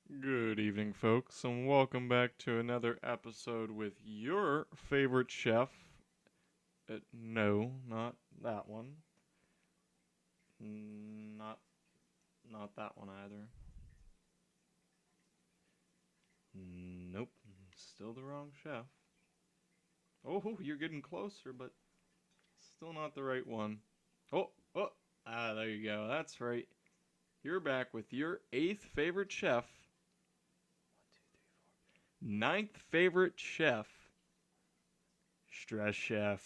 Good evening, folks, and welcome back to another episode with your favorite chef. No, not that one. Not, not that one either. Nope, still the wrong chef. Oh, you're getting closer, but still not the right one. Oh, there you go. That's right. You're back with your eighth favorite chef. 1, 2, 3, 4. Ninth favorite chef. Stress chef.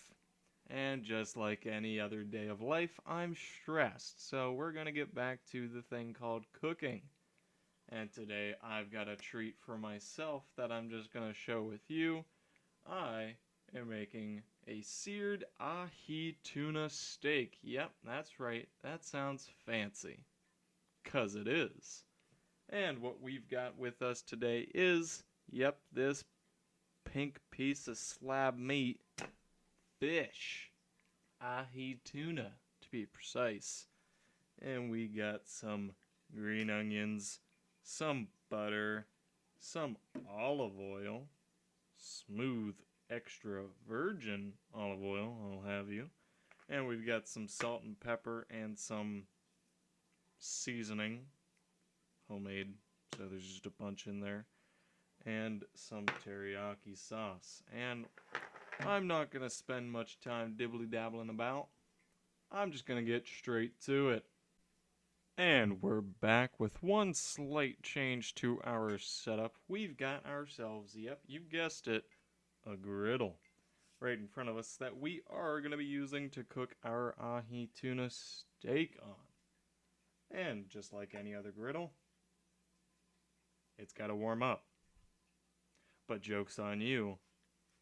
And just like any other day of life, I'm stressed. So we're going to get back to the thing called cooking. And today I've got a treat for myself that I'm just going to share with you. I am making a seared ahi tuna steak. Yep, that's right. That sounds fancy. 'Cause it is. And what we've got with us today is, yep, this pink piece of slab meat, fish. Ahi tuna, to be precise. And we got some green onions, some butter, some olive oil, smooth extra virgin olive oil, I'll have you. And we've got some salt and pepper and some seasoning, homemade, so there's just a bunch in there. And some teriyaki sauce. And I'm not going to spend much time dibbly-dabbling about. I'm just going to get straight to it. And we're back with one slight change to our setup. We've got ourselves, yep, you guessed it, a griddle right in front of us that we are going to be using to cook our ahi tuna steak on. And just like any other griddle, it's got to warm up. But joke's on you,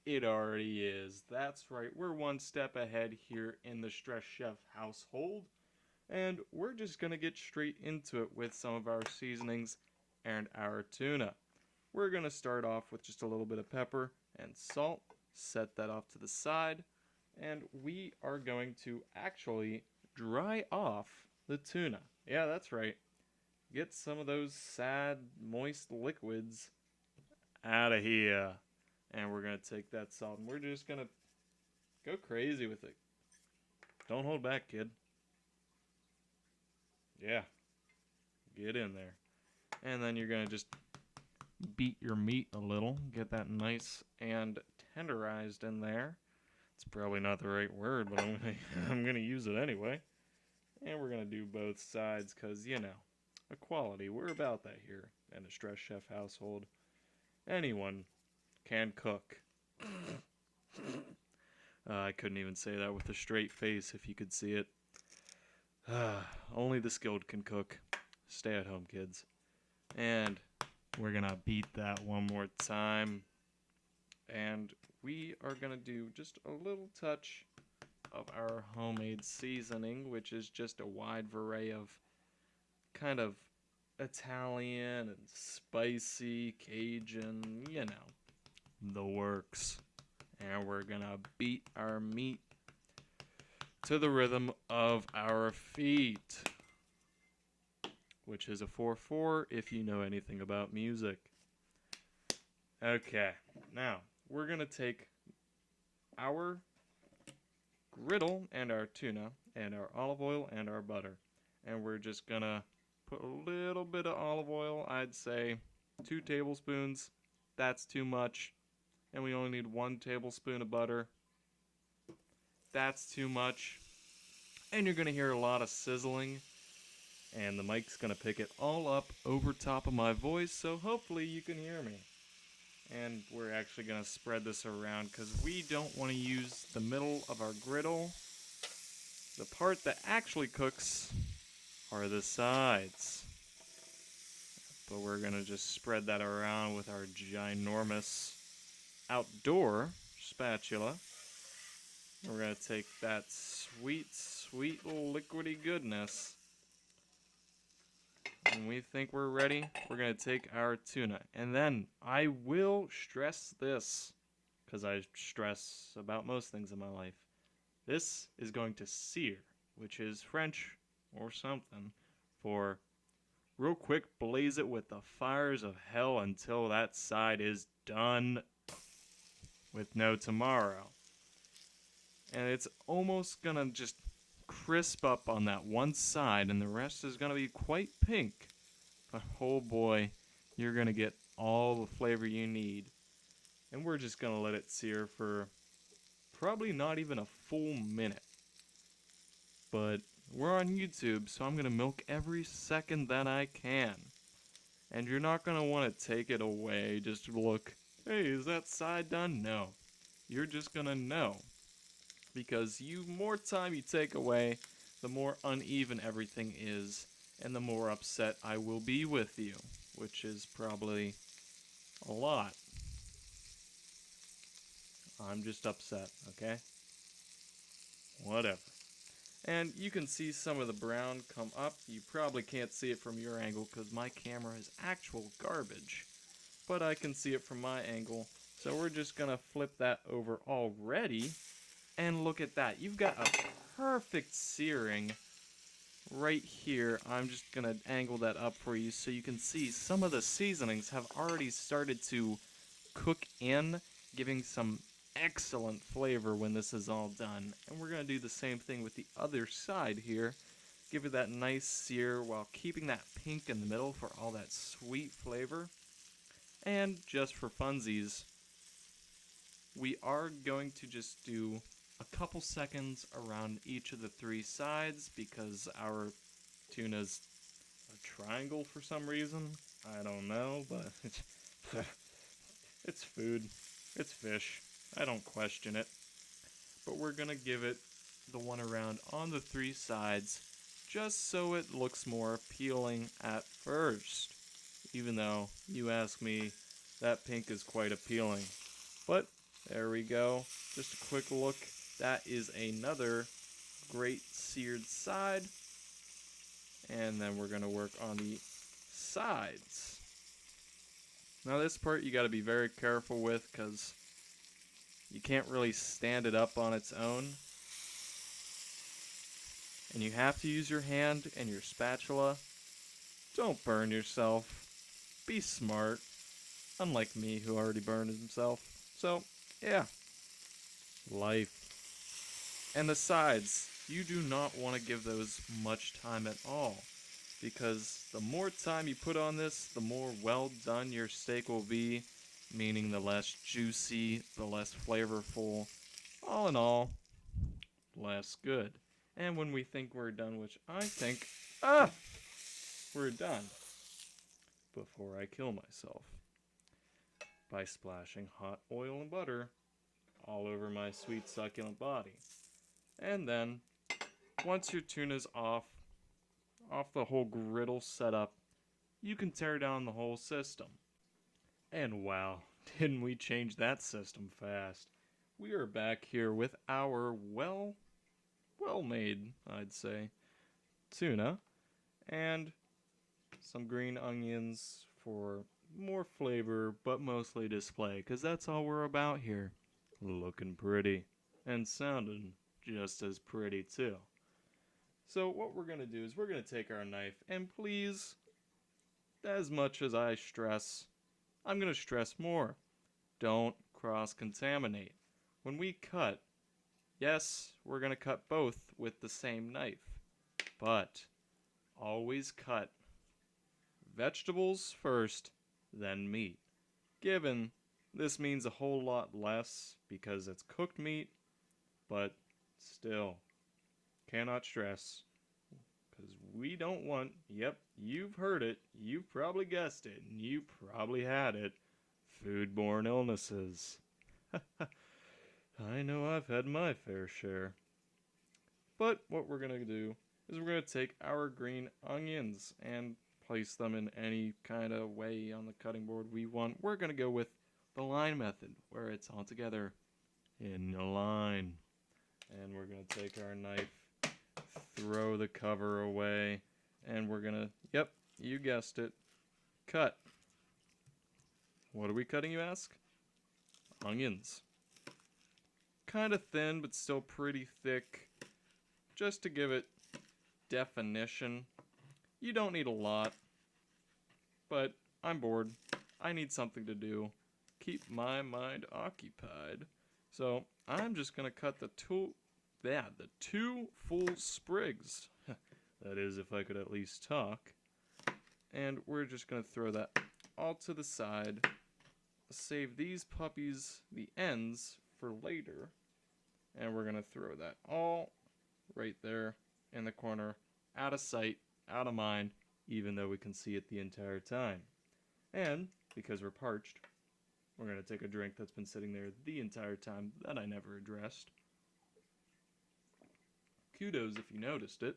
it already is. That's right, we're one step ahead here in the Stress Chef household. And we're just going to get straight into it with some of our seasonings and our tuna. We're going to start off with just a little bit of pepper and salt, set that off to the side, and we are going to actually dry off the tuna. Yeah, that's right. Get some of those sad, moist liquids out of here. And we're going to take that salt and we're just going to go crazy with it. Don't hold back, kid. Yeah, get in there. And then you're going to just beat your meat a little, get that nice and tenderized in there. It's probably not the right word, but I'm gonna use it anyway. And we're going to do both sides because, you know, equality. We're about that here in a Stress Chef household. Anyone can cook. I couldn't even say that with a straight face if you could see it. Only the skilled can cook. Stay at home, kids. And we're going to beat that one more time. And we are going to do just a little touch of our homemade seasoning, which is just a wide array of kind of Italian and spicy, Cajun, you know, the works. And we're going to beat our meat to the rhythm of our feet, which is a 4/4 if you know anything about music. Okay, now we're going to take our griddle and our tuna and our olive oil and our butter, and we're just going to put a little bit of olive oil, I'd say 2 tablespoons. That's too much. And we only need 1 tablespoon of butter. That's too much. And you're going to hear a lot of sizzling. And the mic's going to pick it all up over top of my voice, so hopefully you can hear me. And we're actually going to spread this around because we don't want to use the middle of our griddle. The part that actually cooks are the sides. But we're going to just spread that around with our ginormous outdoor spatula. We're going to take that sweet, sweet liquidy goodness. When we think we're ready, we're going to take our tuna. And then I will stress this, because I stress about most things in my life. This is going to sear, which is French or something for real quick, blaze it with the fires of hell until that side is done with no tomorrow. And it's almost gonna just crisp up on that one side, and the rest is gonna be quite pink. But oh boy, you're gonna get all the flavor you need. And we're just gonna let it sear for probably not even a full minute. But we're on YouTube, so I'm gonna milk every second that I can. And you're not gonna wanna take it away just to look, hey, is that side done? No. You're just gonna know. Because more time you take away, the more uneven everything is, and the more upset I will be with you, which is probably a lot. I'm just upset, okay? Whatever. And you can see some of the brown come up. You probably can't see it from your angle because my camera is actual garbage. But I can see it from my angle, so we're just gonna flip that over already. And look at that. You've got a perfect searing right here. I'm just going to angle that up for you so you can see some of the seasonings have already started to cook in, giving some excellent flavor when this is all done. And we're going to do the same thing with the other side here. Give it that nice sear while keeping that pink in the middle for all that sweet flavor. And just for funsies, we are going to just do a couple seconds around each of the three sides because our tuna's a triangle for some reason. I don't know, but it's food. It's fish. I don't question it. But we're gonna give it the one around on the three sides just so it looks more appealing at first. Even though you ask me, that pink is quite appealing. But there we go. Just a quick look. That is another great seared side. And then we're going to work on the sides. Now this part you got to be very careful with because you can't really stand it up on its own. And you have to use your hand and your spatula. Don't burn yourself. Be smart. Unlike me who already burned himself. So, yeah. Life. And the sides, you do not want to give those much time at all, because the more time you put on this, the more well done your steak will be, meaning the less juicy, the less flavorful, all in all, less good. And when we think we're done, which I think, we're done, before I kill myself by splashing hot oil and butter all over my sweet succulent body. And then, once your tuna's off the whole griddle setup, you can tear down the whole system. And wow, didn't we change that system fast. We are back here with our well-made, I'd say, tuna, and some green onions for more flavor, but mostly display, because that's all we're about here. Looking pretty, and sounding just as pretty too. So what we're going to do is we're going to take our knife, and please, as much as I stress, I'm going to stress more. Don't cross-contaminate. When we cut, yes, we're going to cut both with the same knife, but always cut vegetables first, then meat. Given this means a whole lot less because it's cooked meat, but still, cannot stress, because we don't want, yep, you've heard it, you've probably guessed it, and you probably had it, foodborne illnesses. I know I've had my fair share. But what we're going to do is we're going to take our green onions and place them in any kind of way on the cutting board we want. We're going to go with the line method, where it's all together in a line. And we're going to take our knife, throw the cover away, and we're going to, yep, you guessed it, cut. What are we cutting, you ask? Onions. Kind of thin, but still pretty thick, just to give it definition. You don't need a lot. but I'm bored. I need something to do. Keep my mind occupied. So I'm just gonna cut the two full sprigs. That is, if I could at least talk. And we're just gonna throw that all to the side. Save these puppies, the ends, for later. And we're gonna throw that all right there in the corner, out of sight, out of mind, even though we can see it the entire time. And because we're parched, we're going to take a drink that's been sitting there the entire time that I never addressed. Kudos if you noticed it.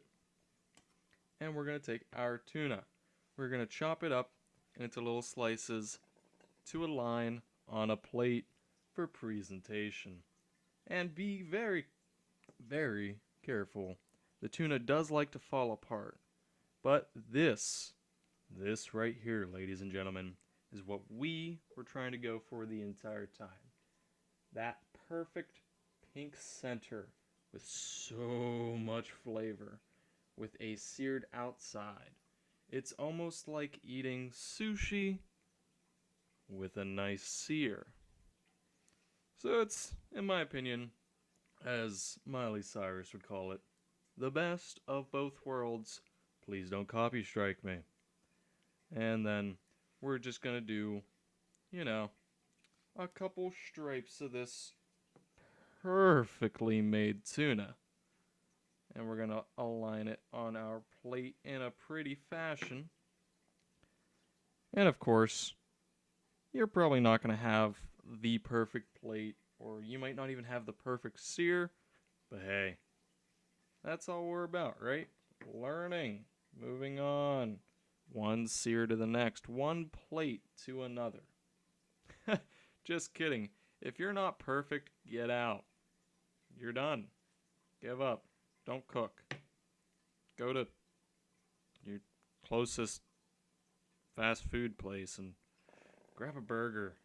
And we're going to take our tuna. We're going to chop it up into little slices to align on a plate for presentation. And be very, very careful. The tuna does like to fall apart. But this right here, ladies and gentlemen, is what we were trying to go for the entire time. That perfect pink center with so much flavor, with a seared outside. It's almost like eating sushi with a nice sear. So it's, in my opinion, as Miley Cyrus would call it, the best of both worlds. Please don't copy strike me. And then we're just gonna do, a couple stripes of this perfectly made tuna. And we're gonna align it on our plate in a pretty fashion. And of course, you're probably not gonna have the perfect plate, or you might not even have the perfect sear, but hey, that's all we're about, right? Learning, moving on, one sear to the next, one plate to another. Just kidding. If you're not perfect, get out. You're done. Give up. Don't cook. Go to your closest fast food place and grab a burger.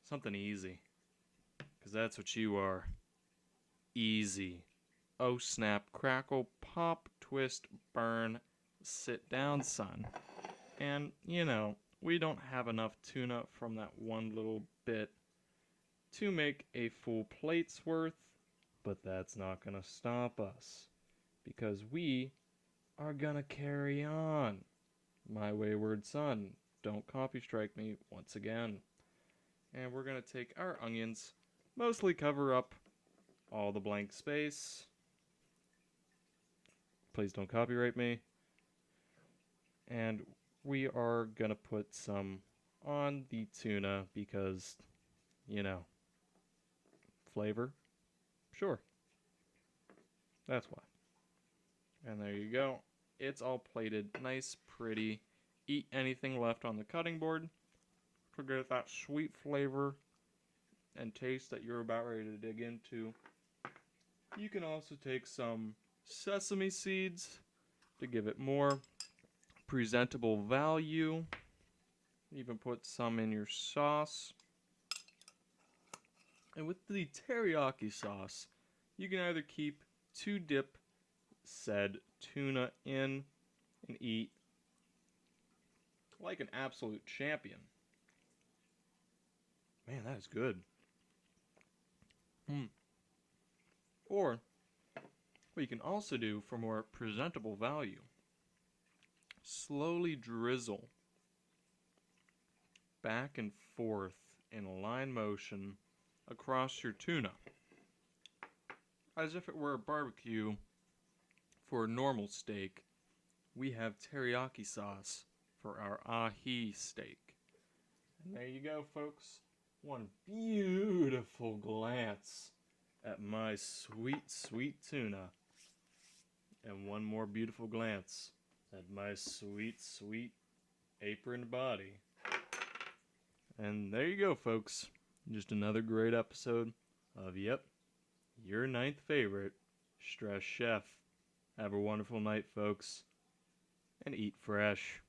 Something easy. Because that's what you are. Easy. Oh snap, crackle, pop, twist, burn, sit down, son. And, we don't have enough tuna from that one little bit to make a full plate's worth, but that's not gonna stop us, because we are gonna carry on. My wayward son, don't copy strike me once again. And we're gonna take our onions, mostly cover up all the blank space. Please don't copyright me. And we are gonna put some on the tuna because, flavor. Sure. That's why. And there you go. It's all plated nice, pretty. Eat anything left on the cutting board to get that sweet flavor and taste that you're about ready to dig into. You can also take some sesame seeds to give it more presentable value. Even put some in your sauce. And with the teriyaki sauce, you can either keep to dip said tuna in and eat like an absolute champion. Man, that is good. Or what you can also do for more presentable value, slowly drizzle back and forth in a line motion across your tuna, as if it were a barbecue. For a normal steak, we have teriyaki sauce for our ahi steak. And there you go, folks. One beautiful glance at my sweet, sweet tuna. And one more beautiful glance at my sweet, sweet aproned body. And there you go, folks. Just another great episode of, your ninth favorite, Stress Chef. Have a wonderful night, folks, and eat fresh.